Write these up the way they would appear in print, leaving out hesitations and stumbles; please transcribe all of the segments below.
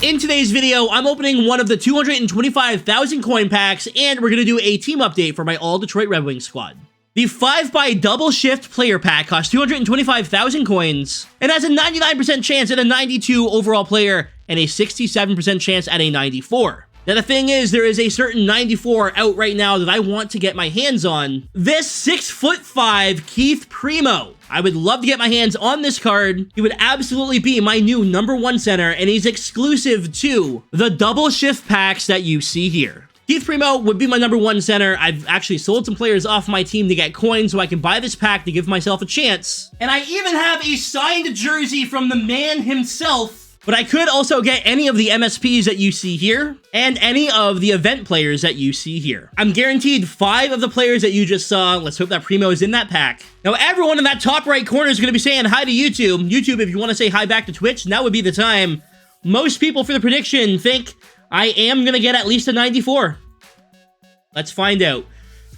In today's video, I'm opening one of the 225,000 coin packs, and we're going to do a team update for my all Detroit Red Wings squad. The 5x double shift player pack costs 225,000 coins, and has a 99% chance at a 92 overall player, and a 67% chance at a 94. Now the thing is, there is a certain 94 out right now that I want to get my hands on. This 6'5" Keith Primeau. I would love to get my hands on this card. He would absolutely be my new #1 center, and he's exclusive to the double shift packs that you see here. Keith Primeau would be my #1 center. I've actually sold some players off my team to get coins so I can buy this pack to give myself a chance. And I even have a signed jersey from the man himself. But I could also get any of the MSPs that you see here, and any of the event players that you see here. I'm guaranteed 5 of the players that you just saw. Let's hope that Primeau is in that pack. Now, everyone in that top right corner is going to be saying hi to YouTube. YouTube, if you want to say hi back to Twitch, now would be the time. Most people for the prediction think I am going to get at least a 94. Let's find out.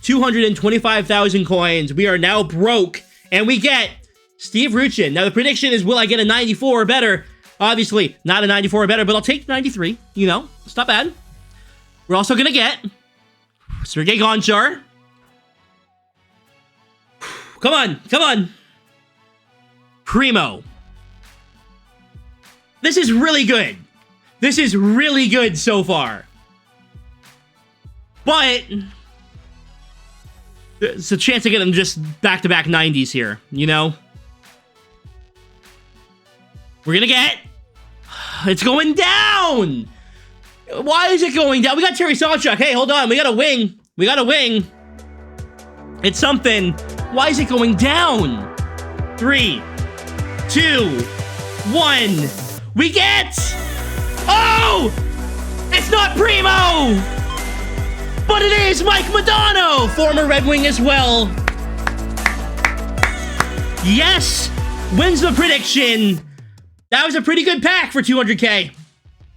225,000 coins. We are now broke, and we get Steve Ruchin. Now, the prediction is, will I get a 94 or better? Obviously, not a 94 or better, but I'll take 93. You know, it's not bad. We're also going to get Sergei Gonchar. Come on, come on. Primeau. This is really good. This is really good so far. But there's a chance to get them just back-to-back 90s here, you know? We're going to get... It's going down! Why is it going down? We got Terry Sawchuk. Hey, hold on. We got a wing. We got a wing. It's something. Why is it going down? 3, 2, 1. We get... Oh! It's not Primeau! But it is Mike Modano, former Red Wing as well. Yes! Wins the prediction. That was a pretty good pack for 200k.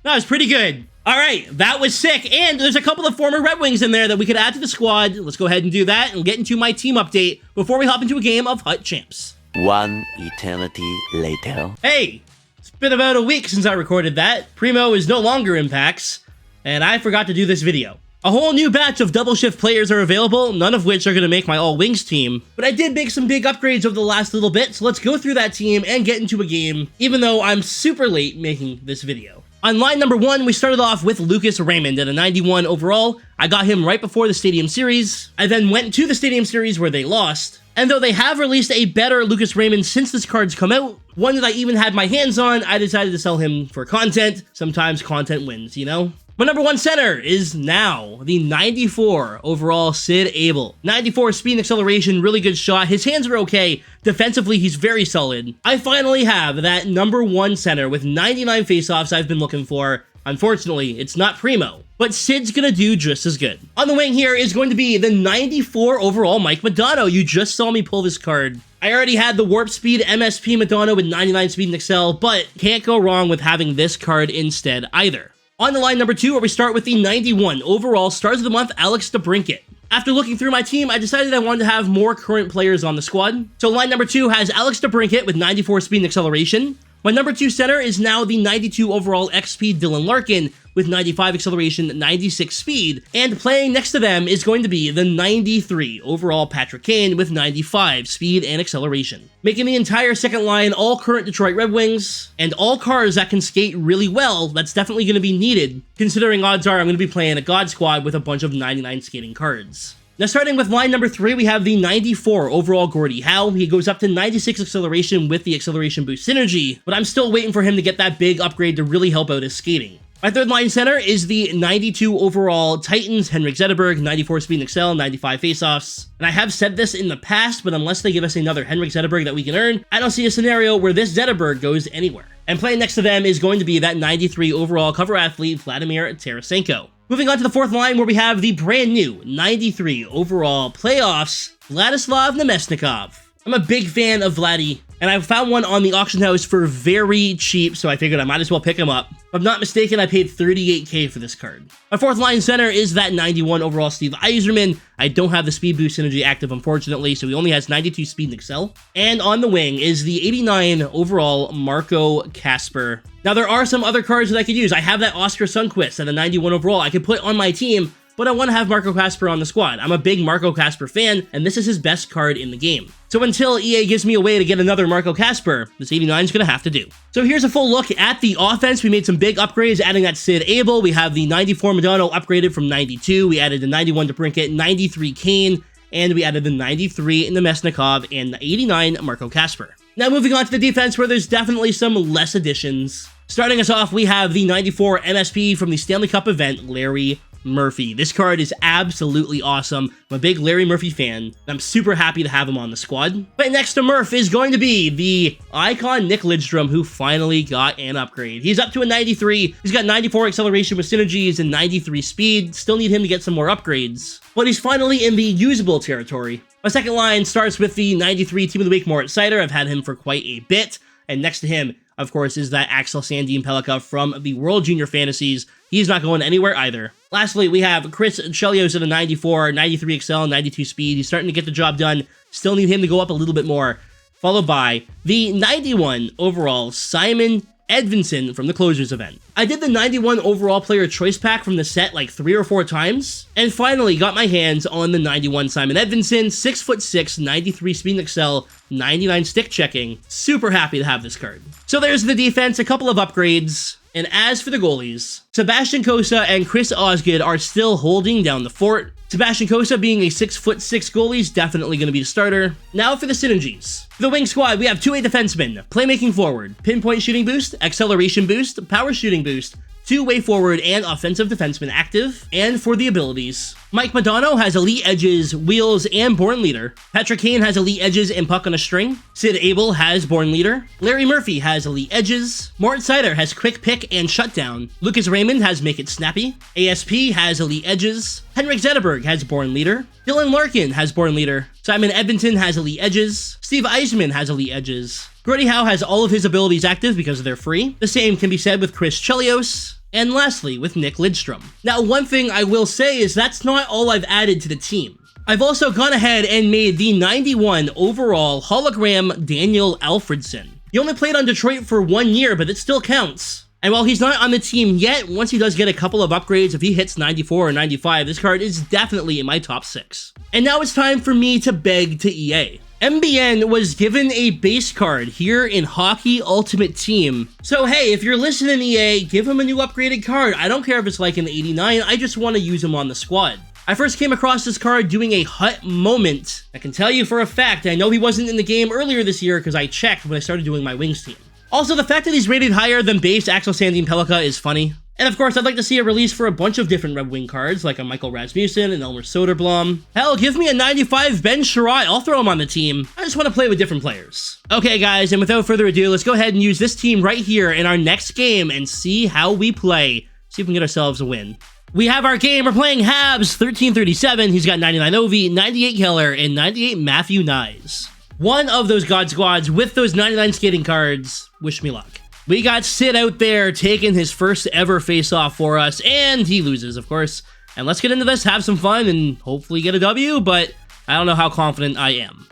That was pretty good. All right, that was sick. And there's a couple of former Red Wings in there that we could add to the squad. Let's go ahead and do that and get into my team update before we hop into a game of Hut Champs. One eternity later. Hey, it's been about a week since I recorded that. Primeau is no longer in packs, and I forgot to do this video. A whole new batch of double shift players are available, none of which are going to make my all wings team. But I did make some big upgrades over the last little bit, so let's go through that team and get into a game, even though I'm super late making this video. On line #1, we started off with Lucas Raymond at a 91 overall. I got him right before the Stadium Series. I then went to the Stadium Series where they lost. And though they have released a better Lucas Raymond since this card's come out, one that I even had my hands on, I decided to sell him for content. Sometimes content wins, you know? My #1 center is now the 94 overall Sid Abel. 94 speed and acceleration, really good shot. His hands are okay. Defensively, he's very solid. I finally have that #1 center with 99 faceoffs I've been looking for. Unfortunately, it's not Primeau, but Sid's gonna do just as good. On the wing here is going to be the 94 overall Mike Modano. You just saw me pull this card. I already had the Warp Speed MSP Modano with 99 speed and excel, but can't go wrong with having this card instead either. On the line #2, where we start with the 91 overall Stars of the Month, Alex DeBrincat. After looking through my team, I decided I wanted to have more current players on the squad. So line #2 has Alex DeBrincat with 94 speed and acceleration. My #2 center is now the 92 overall XP Dylan Larkin with 95 acceleration, 96 speed, and playing next to them is going to be the 93 overall Patrick Kane with 95 speed and acceleration. Making the entire second line all current Detroit Red Wings, and all cars that can skate really well. That's definitely going to be needed, considering odds are I'm going to be playing a God Squad with a bunch of 99 skating cards. Now starting with line #3, we have the 94 overall Gordie Howe. He goes up to 96 acceleration with the acceleration boost synergy, but I'm still waiting for him to get that big upgrade to really help out his skating. My third line center is the 92 overall Titans, Henrik Zetterberg, 94 speed and excel, 95 faceoffs. And I have said this in the past, but unless they give us another Henrik Zetterberg that we can earn, I don't see a scenario where this Zetterberg goes anywhere. And playing next to them is going to be that 93 overall cover athlete, Vladimir Tarasenko. Moving on to the fourth line, where we have the brand new 93 overall playoffs, Vladislav Nemesnikov. I'm a big fan of Vladdy, and I found one on the auction house for very cheap, so I figured I might as well pick him up. If I'm not mistaken, I paid $38K for this card. My fourth line center is that 91 overall Steve Yzerman. I don't have the speed boost synergy active, unfortunately, so he only has 92 speed and excel. And on the wing is the 89 overall Marco Kasper. Now, there are some other cards that I could use. I have that Oscar Sundqvist at a 91 overall I could put on my team, but I want to have Marco Kasper on the squad. I'm a big Marco Kasper fan, and this is his best card in the game. So until EA gives me a way to get another Marco Kasper, this 89 is going to have to do. So here's a full look at the offense. We made some big upgrades, adding that Sid Abel. We have the 94 Modano upgraded from 92. We added the 91 DeBrincat, 93 Kane, and we added the 93 in the Mesnikov and the 89 Marco Kasper. Now moving on to the defense, where there's definitely some less additions. Starting us off, we have the 94 MSP from the Stanley Cup event, Larry Murphy. This card is absolutely awesome. I'm a big Larry Murphy fan, and I'm super happy to have him on the squad. But next to Murph is going to be the icon Nick Lidstrom, who finally got an upgrade. He's up to a 93. He's got 94 acceleration with synergies and 93 speed. Still need him to get some more upgrades, but he's finally in the usable territory. My second line starts with the 93 Team of the Week Moritz Seider. I've had him for quite a bit, and next to him, of course, is that Axel Sandin Pellikka from the World Junior Fantasies. He's not going anywhere either. Lastly, we have Chris Chelios at a 94, 93 Excel, 92 Speed. He's starting to get the job done. Still need him to go up a little bit more. Followed by the 91 overall Simon Edvinsson from the Closers event. I did the 91 overall player choice pack from the set like 3 or 4 times, and finally got my hands on the 91 Simon Edvinsson, 6'6", 93 speed and excel, 99 stick checking. Super happy to have this card. So there's the defense, a couple of upgrades, and as for the goalies, Sebastian Cossa and Chris Osgood are still holding down the fort. Sebastian Cossa being a 6'6" goalie is definitely going to be the starter. Now for the synergies. For the wing squad, we have 2-way defensemen, playmaking forward, pinpoint shooting boost, acceleration boost, power shooting boost, 2-way forward and offensive defenseman active. And for the abilities, Mike Modano has elite edges, wheels, and born leader. Patrick Kane has elite edges and puck on a string. Sid Abel has born leader. Larry Murphy has elite edges. Moritz Seider has quick pick and shutdown. Lucas Raymond has make it snappy. ASP has elite edges. Henrik Zetterberg has born leader. Dylan Larkin has born leader. Simon Edmonton has elite edges. Steve Yzerman has elite edges. Gordie Howe has all of his abilities active because they're free. The same can be said with Chris Chelios. And lastly, with Nick Lidstrom. Now, one thing I will say is that's not all I've added to the team. I've also gone ahead and made the 91 overall hologram Daniel Alfredsson. He only played on Detroit for 1 year, but it still counts. And while he's not on the team yet, once he does get a couple of upgrades, if he hits 94 or 95, this card is definitely in my top 6. And now it's time for me to beg to EA. MBN was given a base card here in Hockey Ultimate Team. So hey, if you're listening EA, give him a new upgraded card. I don't care if it's like an 89, I just want to use him on the squad. I first came across this card doing a Hut moment. I can tell you for a fact, I know he wasn't in the game earlier this year because I checked when I started doing my Wings team. Also, the fact that he's rated higher than base Axel Sandin Pellikka is funny. And of course, I'd like to see a release for a bunch of different Red Wing cards, like a Michael Rasmussen and Elmer Soderblom. Hell, give me a 95 Ben Sherratt, I'll throw him on the team. I just want to play with different players. Okay guys, and without further ado, let's go ahead and use this team right here in our next game and see how we play. See if we can get ourselves a win. We have our game, we're playing Habs, 1337, he's got 99 Ovi, 98 Keller, and 98 Matthew Nyes. One of those God Squads with those 99 skating cards. Wish me luck. We got Sid out there taking his first ever face-off for us, and he loses, of course. And let's get into this, have some fun, and hopefully get a W, but I don't know how confident I am.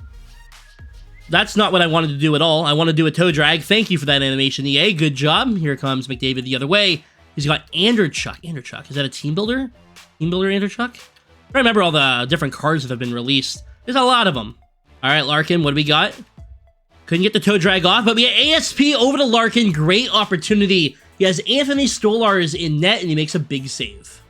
That's not what I wanted to do at all. I want to do a toe drag. Thank you for that animation, EA. Good job. Here comes McDavid the other way. He's got Anderchuk. Anderchuk. Is that a team builder? Team builder Anderchuk? I remember all the different cards that have been released. There's a lot of them. All right, Larkin, what do we got? Couldn't get the toe drag off, but we have ASP over to Larkin. Great opportunity. He has Anthony Stolarz in net, and he makes a big save.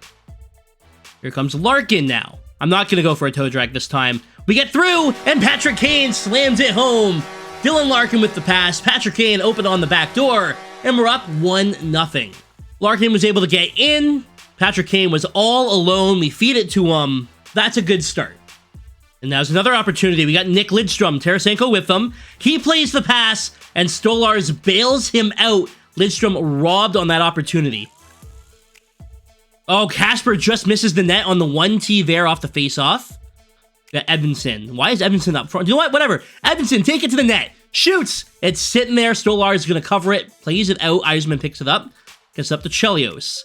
Here comes Larkin now. I'm not going to go for a toe drag this time. We get through, and Patrick Kane slams it home. Dylan Larkin with the pass. Patrick Kane opened on the back door, and we're up 1-0. Larkin was able to get in. Patrick Kane was all alone. We feed it to him. That's a good start. And now's another opportunity. We got Nick Lidstrom, Tarasenko with him. He plays the pass, and Stolarz bails him out. Lidstrom robbed on that opportunity. Oh, Kasper just misses the net on the 1T there off the face-off. Got Edmondson. Why is Edmondson up front? You know what? Whatever. Edmondson, take it to the net. Shoots! It's sitting there. Stolar is going to cover it. Plays it out. Eisman picks it up. Gets up to Chelios.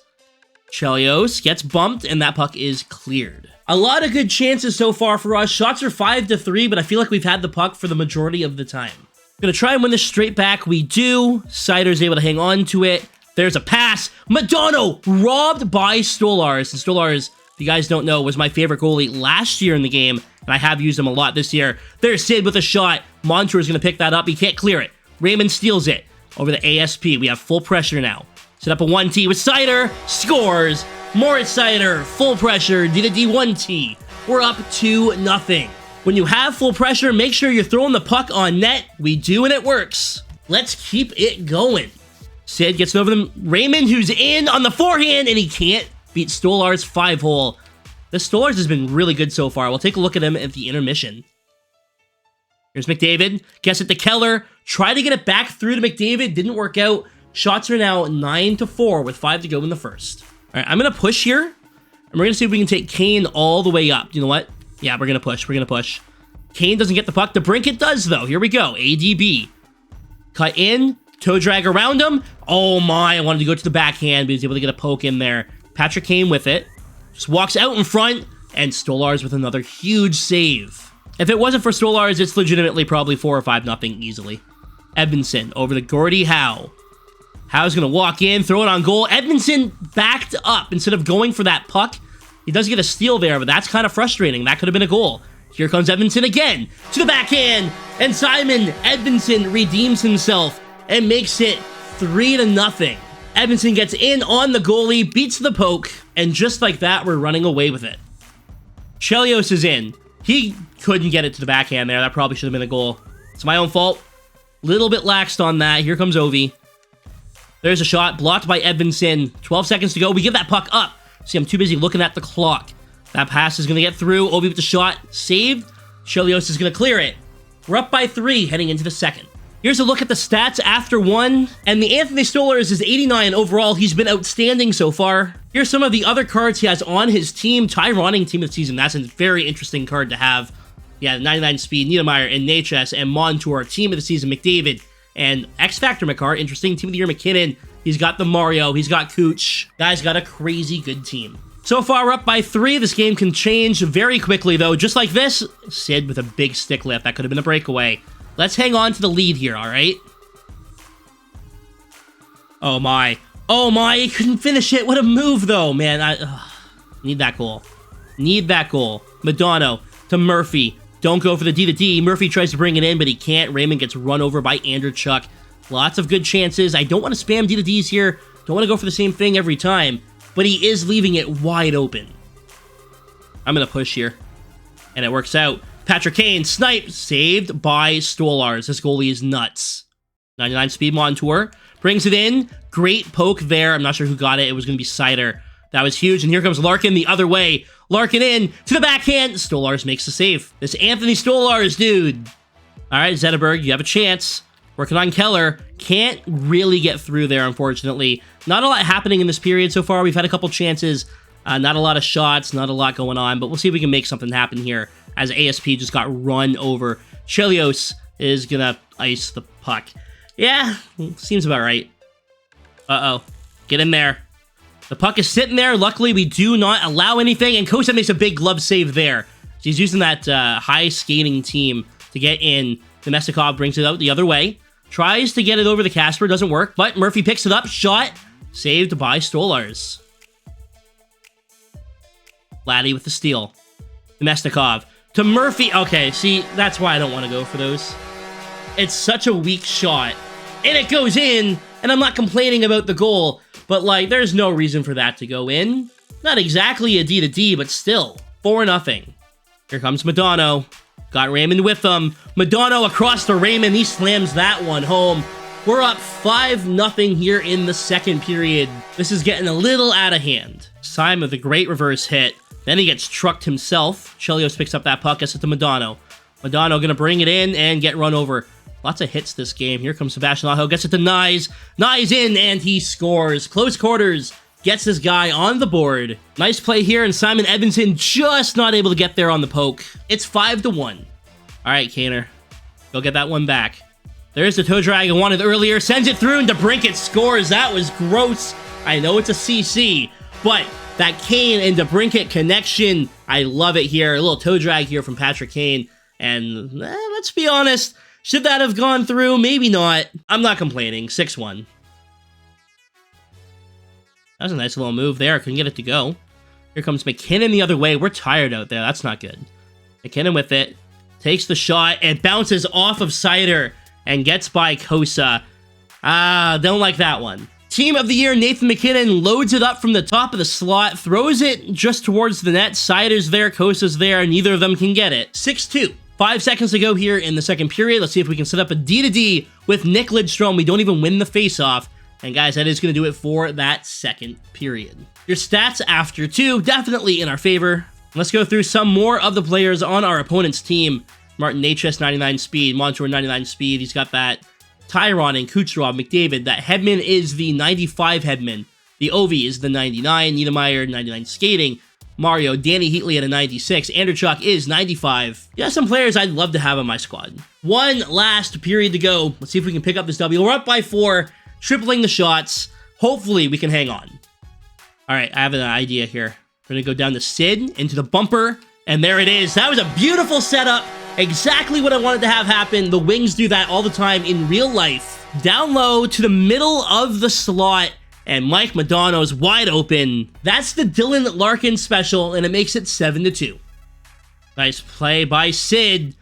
Chelios gets bumped, and that puck is cleared. A lot of good chances so far for us. Shots are 5-3, but I feel like we've had the puck for the majority of the time. Gonna try and win this straight back. We do. Sider's able to hang on to it. There's a pass. Madonna robbed by Stolars. And Stolars, if you guys don't know, was my favorite goalie last year in the game, and I have used him a lot this year. There's Sid with a shot. Montour's gonna pick that up. He can't clear it. Raymond steals it over the ASP. We have full pressure now. Set up a 1T with Sider. Scores. Moritz Sider. Full pressure. D 1T. We're up 2-0. When you have full pressure, make sure you're throwing the puck on net. We do, and it works. Let's keep it going. Sid gets it over to Raymond, who's in on the forehand, and he can't beat Stolar's 5-hole. This Stolar's has been really good so far. We'll take a look at him at the intermission. Here's McDavid. Gets it to Keller. Try to get it back through to McDavid. Didn't work out. Shots are now 9-4 with 5 to go in the first. All right, I'm going to push here, and we're going to see if we can take Kane all the way up. You know what? Yeah, we're going to push. We're going to push. Kane doesn't get the puck. DeBrincat does, though. Here we go. ADB. Cut in. Toe drag around him. Oh, my. I wanted to go to the backhand, but he's able to get a poke in there. Patrick Kane with it. Just walks out in front, and Stolars with another huge save. If it wasn't for Stolars, it's legitimately probably 4 or 5-0 easily. Edmondson over to Gordie Howe. Howe's going to walk in, throw it on goal. Edmondson backed up instead of going for that puck. He does get a steal there, but that's kind of frustrating. That could have been a goal. Here comes Edmondson again to the backhand, and Simon Edmondson redeems himself and makes it 3-0. Edmondson gets in on the goalie, beats the poke, and just like that, we're running away with it. Chelios is in. He couldn't get it to the backhand there. That probably should have been a goal. It's my own fault. Little bit laxed on that. Here comes Ovi. There's a shot blocked by Edmondson. 12 seconds to go. We give that puck up. See, I'm too busy looking at the clock. That pass is going to get through. Ovi with the shot. Saved. Chelios is going to clear it. We're up by 3 heading into the second. Here's a look at the stats after 1. And the Anthony Stolars is 89 overall. He's been outstanding so far. Here's some of the other cards he has on his team. Tyroning team of the season. That's a very interesting card to have. Yeah, 99 speed, Niedermeyer and Natchez and Montour. Team of the season, McDavid. And X Factor McCart, interesting. Team of the year, McKinnon. He's got the Mario. He's got Cooch. Guy's got a crazy good team. So far, we're up by 3. This game can change very quickly, though. Just like this, Sid with a big stick lift. That could have been a breakaway. Let's hang on to the lead here, all right? Oh, my. Oh, my. He couldn't finish it. What a move, though, man. I need that goal. Need that goal. Madonna to Murphy. Don't go for the D to D. Murphy tries to bring it in, but he can't. Raymond gets run over by Andrew Chuck. Lots of good chances. I don't want to spam D to Ds here. Don't want to go for the same thing every time, but he is leaving it wide open. I'm going to push here, and it works out. Patrick Kane, snipe, saved by Stolars. This goalie is nuts. 99 speed Montour. Brings it in. Great poke there. I'm not sure who got it. It was going to be Sider. That was huge, and here comes Larkin the other way. Larkin in to the backhand. Stolars makes the save. This Anthony Stolars, dude. All right, Zetterberg, you have a chance. Working on Keller. Can't really get through there, unfortunately. Not a lot happening in this period so far. We've had a couple chances. Not a lot of shots. Not a lot going on, but we'll see if we can make something happen here as ASP just got run over. Chelios is going to ice the puck. Yeah, seems about right. Uh-oh. Get in there. The puck is sitting there. Luckily, we do not allow anything, and Kosa makes a big glove save there. So he's using that high skating team to get in. Domestikov brings it out the other way. Tries to get it over the Casper. Doesn't work, but Murphy picks it up. Shot. Saved by Stolars. Laddie with the steal. Domestikov to Murphy. Okay, see, that's why I don't want to go for those. It's such a weak shot. And it goes in, and I'm not complaining about the goal, but, like, there's no reason for that to go in. Not exactly a D to D, but still. 4-0. Here comes Madonna. Got Raymond with him. Madonna across to Raymond. He slams that one home. We're up 5-0 here in the second period. This is getting a little out of hand. Simon with a great reverse hit. Then he gets trucked himself. Chelios picks up that puck, gets it to Madonna. Madonna gonna bring it in and get run over. Lots of hits this game. Here comes Sebastian Aho, gets it to Nyes. Nyes in, and he scores. Close quarters. Gets this guy on the board. Nice play here, and Simon Edmondson just not able to get there on the poke. It's 5-1. All right, Kaner. Go get that one back. There's the toe drag I wanted earlier. Sends it through, and DeBrincat scores. That was gross. I know it's a CC, but that Kane and DeBrincat connection, I love it here. A little toe drag here from Patrick Kane. And let's be honest, should that have gone through? Maybe not. I'm not complaining. 6-1. That was a nice little move there. Couldn't get it to go. Here comes McKinnon the other way. We're tired out there. That's not good. McKinnon with it. Takes the shot and bounces off of Sider and gets by Kosa. Don't like that one. Team of the Year, Nathan McKinnon loads it up from the top of the slot, throws it just towards the net. Sider's there, Kosa's there, neither of them can get it. 6-2. 5 seconds to go here in the second period. Let's see if we can set up a D-to-D with Nick Lidstrom. We don't even win the face-off. And guys, that is going to do it for that second period. Your stats after 2, definitely in our favor. Let's go through some more of the players on our opponent's team. Martin Necas, 99 speed. Montour, 99 speed. He's got that. Tyron and Kucherov, McDavid. That Hedman is the 95 Hedman. The Ovi is the 99. Niedermeyer, 99 skating. Mario, Danny Heatley at a 96. Andrechuk is 95. Yeah, some players I'd love to have on my squad. One last period to go. Let's see if we can pick up this W. We're up by 4, tripling the shots. Hopefully, we can hang on. All right, I have an idea here. We're going to go down to Sid, into the bumper, and there it is. That was a beautiful setup. Exactly what I wanted to have happen. The Wings do that all the time in real life. Down low to the middle of the slot, and Mike Modano's wide open. That's the Dylan Larkin special, and it makes it 7-2. Nice play by Sid,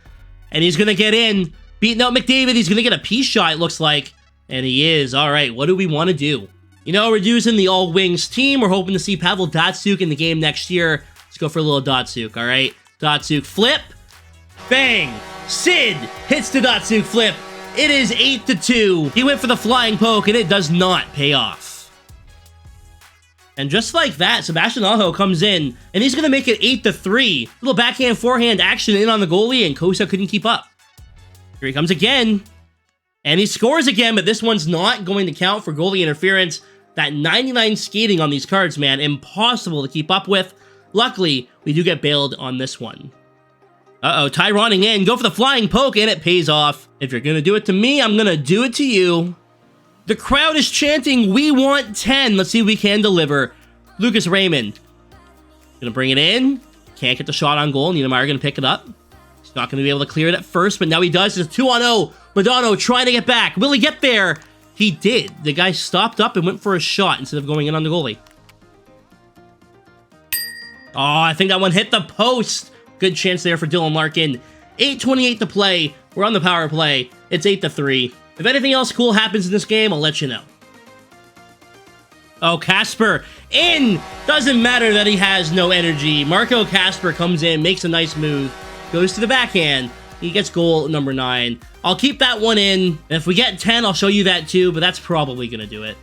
and he's going to get in. Beating out McDavid, he's going to get a P shot, it looks like. And he is. All right, what do we want to do? You know, we're using the all-Wings team. We're hoping to see Pavel Datsyuk in the game next year. Let's go for a little Datsyuk, all right? Datsyuk flip. Bang! Sid hits the Datsyuk flip. It is 8-2. He went for the flying poke, and it does not pay off. And just like that, Sebastian Aho comes in, and he's going to make it 8-3. Little backhand, forehand action in on the goalie, and Kosa couldn't keep up. Here he comes again. And he scores again, but this one's not going to count for goalie interference. That 99 skating on these cards, man, impossible to keep up with. Luckily, we do get bailed on this one. Uh-oh, Tyroning in, go for the flying poke, and it pays off. If you're going to do it to me, I'm going to do it to you. The crowd is chanting, we want 10. Let's see if we can deliver. Lucas Raymond. Going to bring it in. Can't get the shot on goal. Niedermeyer going to pick it up. He's not going to be able to clear it at first, but now he does. It's 2-on-0. Modano trying to get back. Will he get there? He did. The guy stopped up and went for a shot instead of going in on the goalie. Oh, I think that one hit the post. Good chance there for Dylan Larkin. 8:28 to play. We're on the power play. It's 8-3. If anything else cool happens in this game, I'll let you know. Oh, Kasper in. Doesn't matter that he has no energy. Marco Kasper comes in, makes a nice move, goes to the backhand. He gets goal number 9. I'll keep that one in. And if we get 10, I'll show you that too, but that's probably going to do it.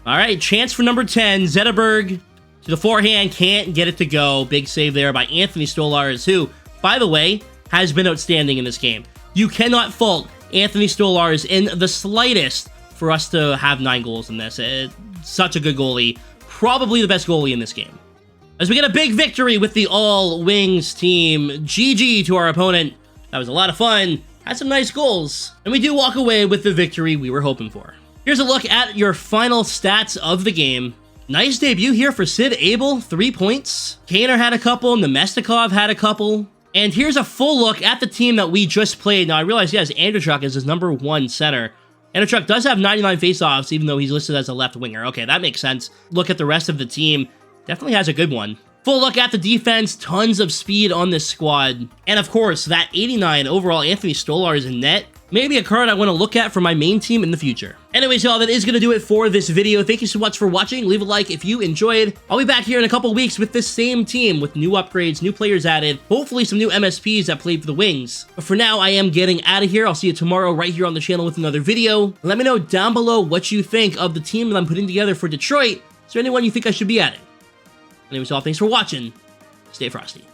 All right, chance for number 10. Zetterberg to the forehand, can't get it to go. Big save there by Anthony Stolarz, who, by the way, has been outstanding in this game. You cannot fault Anthony Stolarz in the slightest for us to have 9 goals in this. It's such a good goalie. Probably the best goalie in this game. As we get a big victory with the all-Wings team. GG to our opponent. That was a lot of fun. Had some nice goals. And we do walk away with the victory we were hoping for. Here's a look at your final stats of the game. Nice debut here for Sid Abel, 3 points. Kaner had a couple, Nemestikov had a couple. And here's a full look at the team that we just played. Now, I realize, yes, Andrechuk is his number 1 center. Andrechuk does have 99 faceoffs, even though he's listed as a left winger. Okay, that makes sense. Look at the rest of the team. Definitely has a good one. Full look at the defense, tons of speed on this squad. And of course, that 89 overall Anthony Stolarz in net. Maybe a card I want to look at for my main team in the future. Anyways, y'all, that is going to do it for this video. Thank you so much for watching. Leave a like if you enjoyed. I'll be back here in a couple weeks with this same team with new upgrades, new players added, hopefully some new MSPs that played for the Wings. But for now, I am getting out of here. I'll see you tomorrow right here on the channel with another video. Let me know down below what you think of the team that I'm putting together for Detroit. Is there anyone you think I should be adding? Anyways, y'all, thanks for watching. Stay frosty.